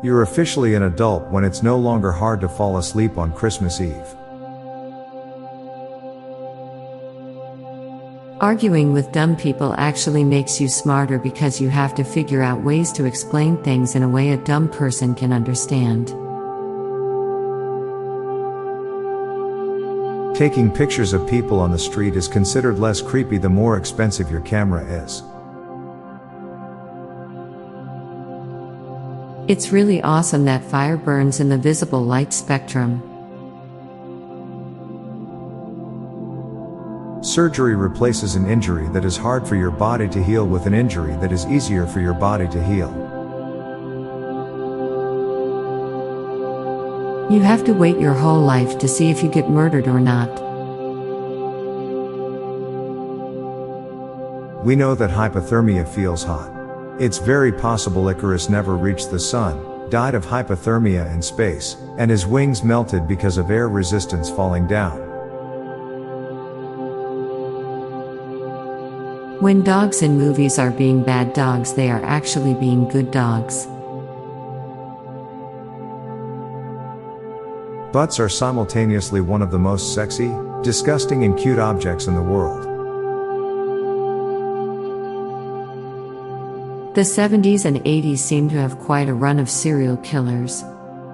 You're officially an adult when it's no longer hard to fall asleep on Christmas Eve. Arguing with dumb people actually makes you smarter because you have to figure out ways to explain things in a way a dumb person can understand. Taking pictures of people on the street is considered less creepy the more expensive your camera is. It's really awesome that fire burns in the visible light spectrum. Surgery replaces an injury that is hard for your body to heal with an injury that is easier for your body to heal. You have to wait your whole life to see if you get murdered or not. We know that hypothermia feels hot. It's very possible Icarus never reached the sun, died of hypothermia in space, and his wings melted because of air resistance falling down. When dogs in movies are being bad dogs, they are actually being good dogs. Butts are simultaneously one of the most sexy, disgusting and cute objects in the world. The 70s and 80s seem to have quite a run of serial killers.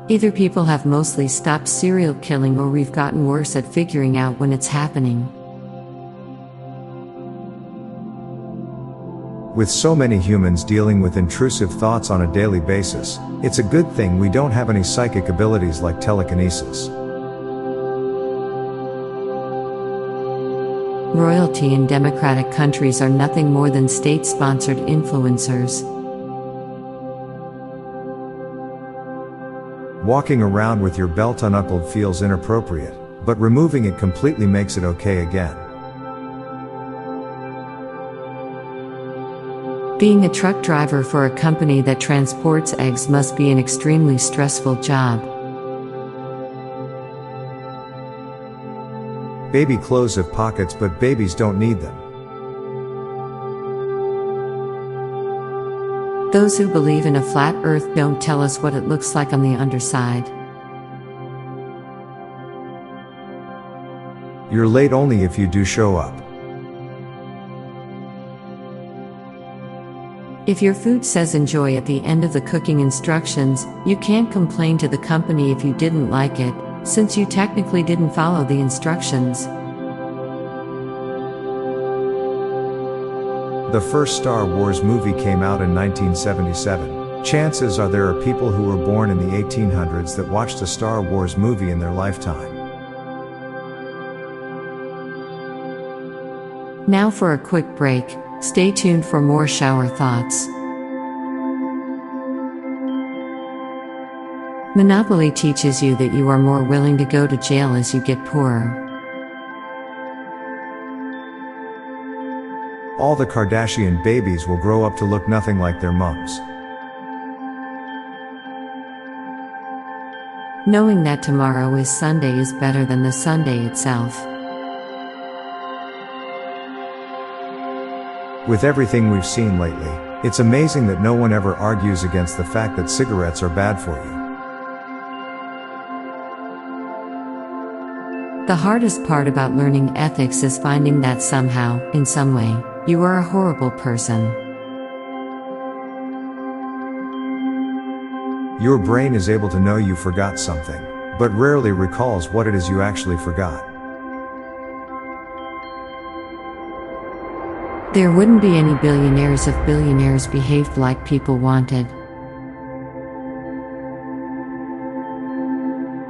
Either people have mostly stopped serial killing or we've gotten worse at figuring out when it's happening. With so many humans dealing with intrusive thoughts on a daily basis, it's a good thing we don't have any psychic abilities like telekinesis. Royalty in democratic countries are nothing more than state-sponsored influencers. Walking around with your belt unbuckled feels inappropriate, but removing it completely makes it okay again. Being a truck driver for a company that transports eggs must be an extremely stressful job. Baby clothes have pockets, but babies don't need them. Those who believe in a flat earth don't tell us what it looks like on the underside. You're late only if you do show up. If your food says enjoy at the end of the cooking instructions, you can't complain to the company if you didn't like it, since you technically didn't follow the instructions. The first Star Wars movie came out in 1977. Chances are there are people who were born in the 1800s that watched a Star Wars movie in their lifetime. Now for a quick break. Stay tuned for more shower thoughts. Monopoly teaches you that you are more willing to go to jail as you get poorer. All the Kardashian babies will grow up to look nothing like their mums. Knowing that tomorrow is Sunday is better than the Sunday itself. With everything we've seen lately, it's amazing that no one ever argues against the fact that cigarettes are bad for you. The hardest part about learning ethics is finding that somehow, in some way, you are a horrible person. Your brain is able to know you forgot something, but rarely recalls what it is you actually forgot. There wouldn't be any billionaires if billionaires behaved like people wanted.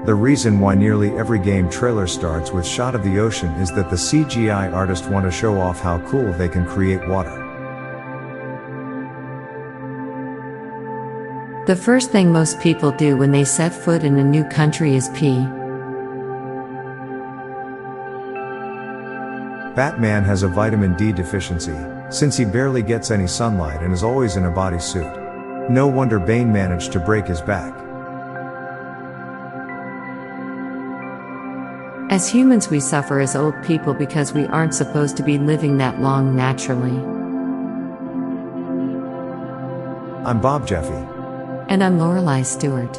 The reason why nearly every game trailer starts with shot of the ocean is that the CGI artists want to show off how cool they can create water. The first thing most people do when they set foot in a new country is pee. Batman has a vitamin D deficiency, since he barely gets any sunlight and is always in a bodysuit. No wonder Bane managed to break his back. As humans, we suffer as old people because we aren't supposed to be living that long naturally. I'm Bob Jeffy. And I'm Lorelei Stewart.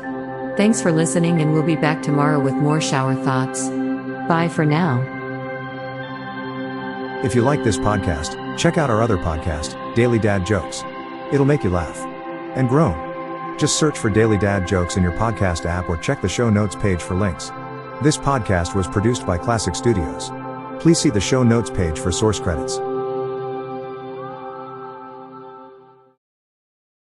Thanks for listening, and we'll be back tomorrow with more shower thoughts. Bye for now. If you like this podcast, check out our other podcast, Daily Dad Jokes. It'll make you laugh and groan. Just search for Daily Dad Jokes in your podcast app or check the show notes page for links. This podcast was produced by Klassic Studios. Please see the show notes page for source credits.